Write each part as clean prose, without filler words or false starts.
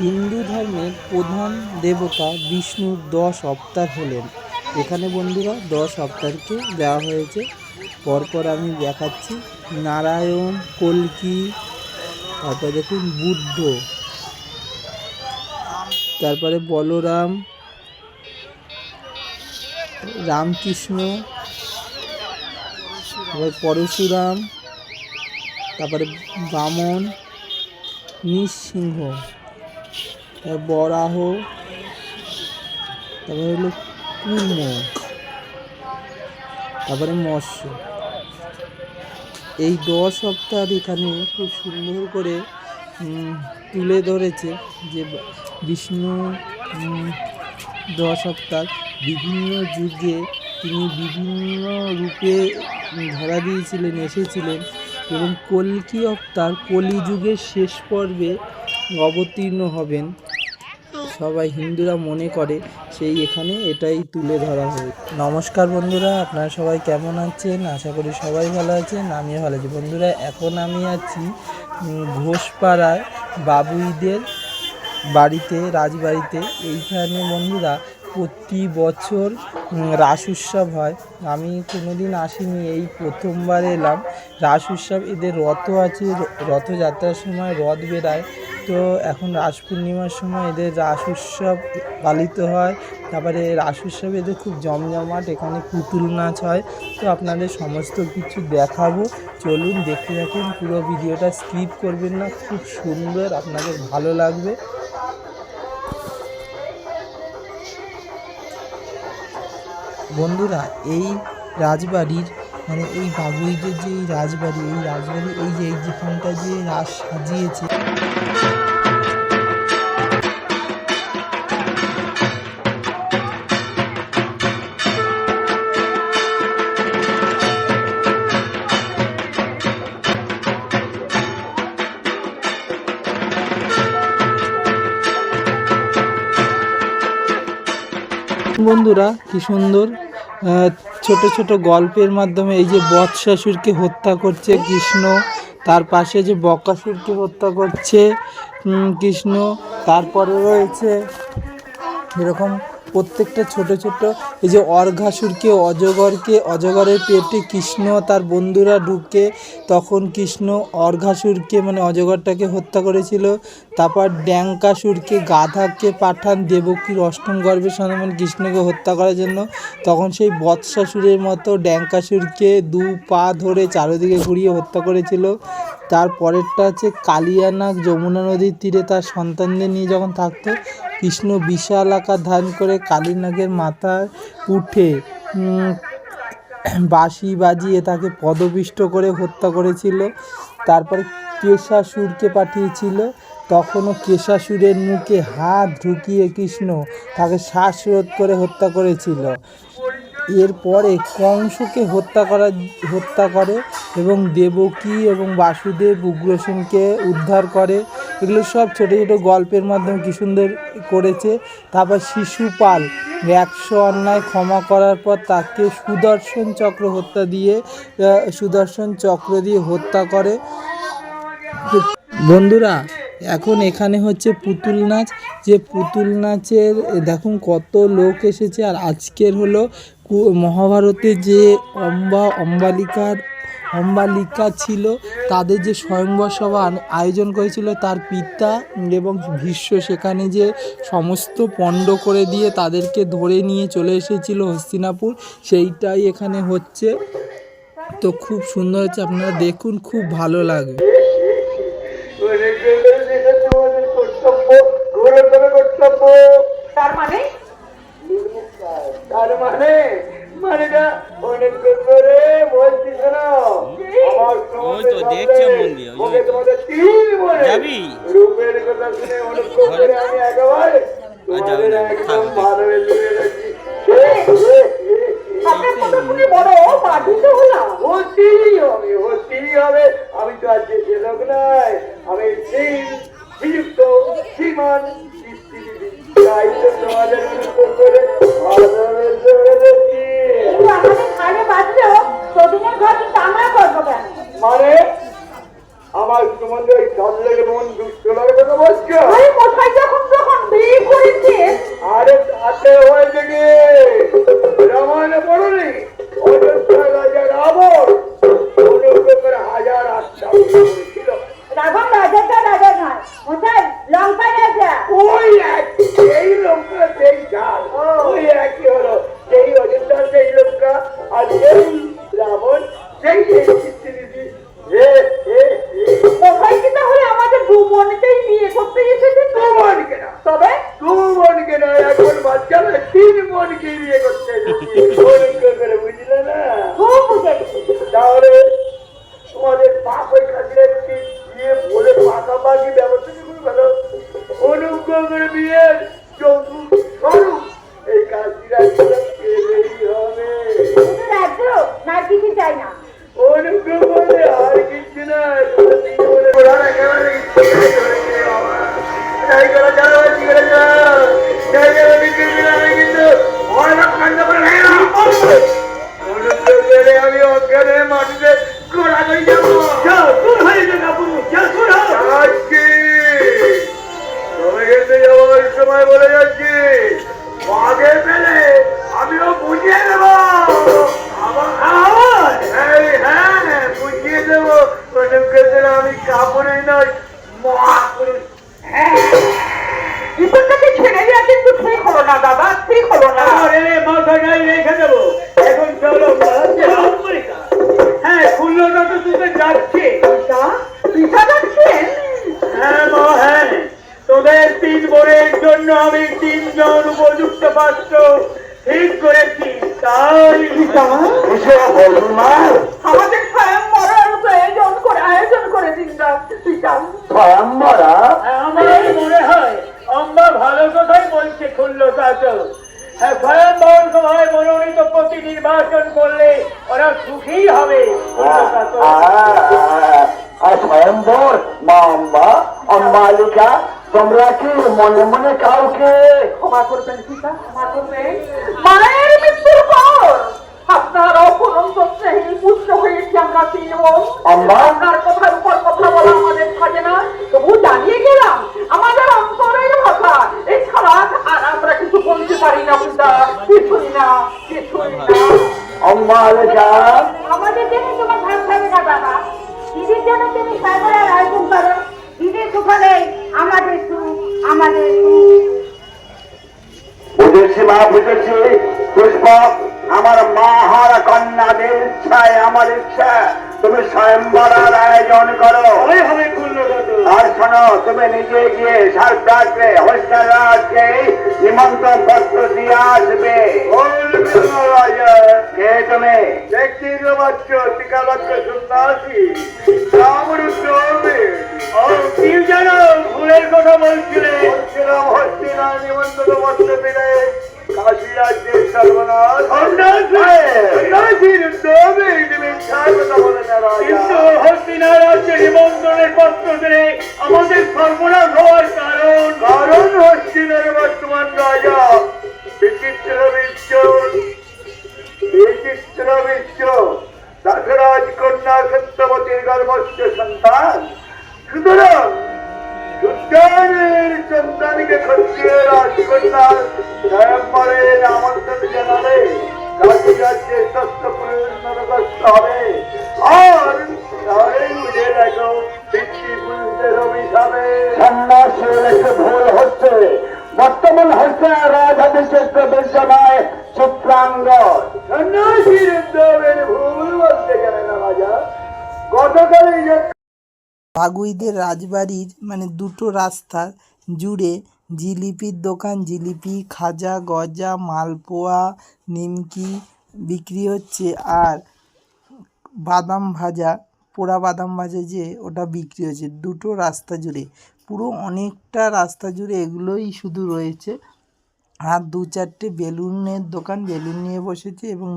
হিন্দু ধর্মের প্রধান দেবতা বিষ্ণুর 10 অবতার হলেন। এখানে বন্ধুরা 10 অবতারকে দেওয়া হয়েছে, পরপর আমি দেখাচ্ছি। নারায়ণ, কল্কি, তারপর দেখুন বুদ্ধ, তারপরে বলরাম, রামকৃষ্ণ, তারপরে পরশুরাম, তারপরে বামন, নৃসিংহ, বরাহ, তারপরে হলো কুর্ম, তারপরে মৎস্য। এই 10 অবতার এখানে খুব সুন্দর করে তুলে ধরেছে যে বিষ্ণু 10 অবতার বিভিন্ন যুগে তিনি বিভিন্ন রূপে ধরা দিয়েছিলেন, এসেছিলেন, এবং কল্কি অবতার কলিযুগের শেষ পর্বে অবতীর্ণ হবেন সবাই হিন্দুরা মনে করে, সেই এখানে এটাই তুলে ধরা হয়। নমস্কার বন্ধুরা, আপনারা সবাই কেমন আছেন? আশা করি সবাই ভালো আছেন, আমিও ভালো আছি। বন্ধুরা, এখন আমি আছি ঘোষপাড়ায় বাবুইদের বাড়িতে, রাজবাড়িতে। এইখানে বন্ধুরা প্রতি বছর রাস উৎসব হয়। আমি কোনোদিন আসিনি, এই প্রথমবার এলাম। রাস উৎসব, এদের রথ আছে, রথযাত্রার সময় রথ বেরায়। তো এখন রাস পূর্ণিমার সময় এদের রাস উৎসব পালিত হয়। তারপরে রাস উৎসবে এদের খুব জমজমাট, এখানে পুতুল নাচ হয়। তো আপনাদের সমস্ত কিছু দেখাবো, চলুন দেখতে থাকুন। পুরো ভিডিওটা স্কিপ করবেন না, খুব সুন্দর, আপনাদের ভালো লাগবে। বন্ধুরা, এই রাজবাড়ির মানে এই বাবুইদের যে এই রাজবাড়ি, এই যে যেখানটা যে রাস সাজিয়েছে, বন্ধুরা কি সুন্দর ছোট ছোট গল্পের মাধ্যমে এই যে বৎসাসুরকে হত্যা করছে কৃষ্ণ, তার পাশে যে বকাসুরকে হত্যা করছে কৃষ্ণ, তারপরে রয়েছে এরকম প্রত্যেকটা ছোট ছোট এই যে অর্ঘাসুরকে, অজগরের পেটে কৃষ্ণ তার বন্ধুরা ঢুকে তখন কৃষ্ণ অর্ঘাসুরকে মানে অজগরটাকে হত্যা করেছিল। তারপর ড্যাঙ্কাসুরকে, গাধাকে পাঠান দেবকীর অষ্টম গর্ভে সন্তান কৃষ্ণকে হত্যা করার জন্য। তখন সেই বৎসাসুরের মতো ড্যাঙ্কাসুরকে 2 পা ধরে চারিদিকে ঘুরিয়ে হত্যা করেছিল। তারপরেরটা হচ্ছে কালিয়ানাগ, যমুনা নদীর তীরে তার সন্তানদের নিয়ে যখন থাকতো, কৃষ্ণ বিশাল আকার ধারণ করে কালীনাগের মাথায় উঠে বাঁশি বাজিয়ে তাকে পদপিষ্ট করে হত্যা করেছিল। তারপরে কেশাসুরকে পাঠিয়েছিল, তখনও কেশাসুরের মুখে হাত ঢুকিয়ে কৃষ্ণ তাকে শ্বাসরোধ করে হত্যা করেছিল। এরপরে কংসকে হত্যা করে এবং দেবকী এবং বাসুদেব উগ্রসেনকে উদ্ধার করে। এগুলো সব ছোটো ছোটো গল্পের মাধ্যমে কী সুন্দর করেছে। তারপর শিশুপাল 100 অন্যায় ক্ষমা করার পর তাকে সুদর্শন চক্র দিয়ে হত্যা করে। বন্ধুরা, এখন এখানে হচ্ছে পুতুল নাচ। যে পুতুল নাচের দেখুন কত লোক এসেছে। আর আজকের হলো মহাভারতে যে অম্বালিকা ছিল, তাদের যে স্বয়ংবর সভা আয়োজন করেছিল তার পিতা এবং ভীষ্ম, সেখানে যে সমস্ত পণ্ড করে দিয়ে তাদেরকে ধরে নিয়ে চলে এসেছিল হস্তিনাপুর, সেইটাই এখানে হচ্ছে। তো খুব সুন্দর হচ্ছে, আপনারা দেখুন, খুব ভালো লাগবে। তার মানে ওই তো দেখছে মন দিয়ে যাবি রূপের কথা শুনে অনেক করে আমি একেবারে আমি তো আজকে সে লোক নাই, আমি বিযুক্ত শ্রীমান মানে আমার সম্বন্ধে ওই দল লেগে মন দুষ্ট লাগে কথা বলছো। করে বিয়ের যৌতুক স্বরূপ এই কাশিরাজগুলো পেলেই হবে। রাজ্য না কিছু চাই না। অনুগ্রহ করে আর কিছু না, ওরা একেবারে ইচ্ছে করে গিয়ে বাবা। তাই করে যারা কি করে যাই যারা বিক্রি আমি কিন্তু অনেক কাণ্ড করে ভেঙে দেবো। অনুগ্রহ করে আমি অজ্ঞানে মাটিতে গোড়া করে যাবো। তোর হয়ে যাবে পুরুষ, যাচ্ছি তবে খেতে যাওয়ার সময় বলে যাচ্ছি, মাকে পেলে আমিও বুঝিয়ে দেবো। হ্যাঁ বুঝিয়ে দেবো। আমি কাপড়ে নয় মহাপুরুষ। জীবনটাকে ছেড়ে দেওয়া কিন্তু ঠিক হলো না দাদা, ঠিক হলো না। মাথাটাই রেখে দেবো। এখন চলো হ্যাঁ খুললোটা তো তুমি যাচ্ছে। পিতা যাচ্ছেন? হ্যাঁ মা হ্যাঁ, তোদের 3 বোনের জন্য আমি 3 জন উপযুক্ত পাত্র ঠিক করেছি। তাই আমাদের স্বয়ং মরার আয়োজন করে দিন না পিতা। আমার মনে হয় আম্মা ভালো কথাই বলছে। খুললোটা তো স্বয়ংবর সভায় মনোনীত প্রতি নির্বাচন করলে ওরা সুখী হবে। স্বয়ম্বর মা আম্মা অম্বালিকা, তোমরা কি মনে মনে কাউকে ক্ষমা করবেন পিতা, ক্ষমা করবেন। মায়ের মৃত্যুর পর আপনার অপরন্ত স্নেহী পুত্র হয়েছি আমরা 3 বোন। আপনার কথার উপর কথা বলা আমাদের থাকে না, তবু জানিয়ে গেলাম আমাদের অন্তরের ভাষা। এছাড়া আর আমরা কিছু বলতে পারি না পিতা, কিছুই না, কিছুই না। অম্বালিকা, আমাদের জন্য তোমার ভাবতে হবে না বাবা। দিদির জন্য তুমি সাগরের আয়োজন করো। দিদির সুখ নেই, আমাদের সুখ, আমাদের সুখ। বুঝেছি মা বুঝেছি। পুষ্প, আমার মা হারা কন্যাদের ইচ্ছায় আমার ইচ্ছা, তুমি স্বয়ম্বরের আয়োজন করো। হবে খুললোটা তো। আর শোনো, তুমি নিজে গিয়ে সারদাকে হরিশ্চন্দ্রকে নিমন্ত্রণ পত্র দিয়ে আসবে। কে তুমি? দেখছি তো বাচ্চ টিকা বাচ্চ সন্ন্যাসী রামরুদ্র হবে। ও কি জানো ভুলের কথা বলছিলে? বলছিলাম হস্তিনা নিমন্ত্রণ পত্র পেলে কাশী রাজ্যের সর্বনাশ সন্ন্যাসীর হবে। কথা বলে না রাজা, কিন্তু হস্তিনা রাজ্যে নিমন্ত্রণের পত্র দিলে আমাদের সর্বনাশ হওয়ার কারণ হস্তিনার বর্তমান রাজা বিচিত্র বিশ্ব দাসরাজ কন্যা সত্যবতীর গর্ভস্থ সন্তান। সুতরাং সুলতানের সন্তানকে খতিয়ে রাজকন্যা স্বয়ম্বরের আমন্ত্রণ জানালে কাশী রাজ্যের ষষ্ঠ পুনর্গস্ত হবে। আর তাহলে বুঝে দেখো পিতৃপুরুষদের অভিশাপে সন্ন্যাসীর একটু ভুল হচ্ছে। বর্তমান হচ্ছে রাজাভিষেক বিদ্যমায় চিত্রাঙ্গ। সন্ন্যাসীর উদ্যোগের ভুল বলতে গেলে না রাজা। গতকালই যে বাগুইদের রাজবাড়ির মানে 2টো রাস্তা জুড়ে জিলিপির দোকান, জিলিপি, খাজা, গজা, মালপোয়া, নিমকি বিক্রি হচ্ছে। আর বাদাম ভাজা, পোড়া বাদাম ভাজা যে ওটা বিক্রি হচ্ছে 2টো রাস্তা জুড়ে। পুরো অনেকটা রাস্তা জুড়ে এগুলোই শুধু রয়েছে। আর 2-4টে বেলুনের দোকান, বেলুন নিয়ে বসেছে এবং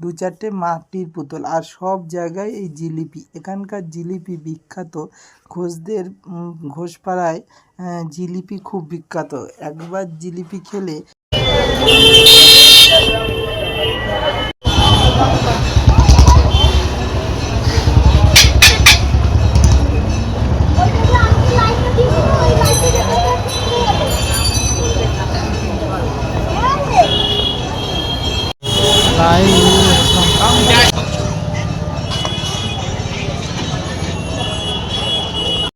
2-4টে মাটির পুতুল। আর সব জায়গায় এই জিলিপি। এখানকার জিলিপি বিখ্যাত। ঘোষদের ঘোষপাড়ায় জিলিপি খুব বিখ্যাত। একবার জিলিপি খেলে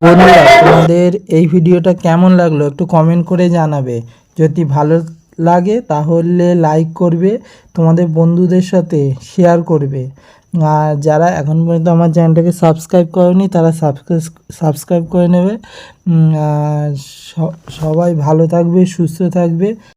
বন্ধুরা, তোমাদের এই ভিডিওটা কেমন লাগলো একটু কমেন্ট করে জানাবে। যদি ভালো লাগে তাহলে লাইক করবে, তোমাদের বন্ধুদের সাথে শেয়ার করবে। আর যারা এখন পর্যন্ত আমার চ্যানেলটাকে সাবস্ক্রাইব করেনি তারা সাবস্ক্রাইব করে নেবে। সবাই ভালো থাকবে, সুস্থ থাকবে।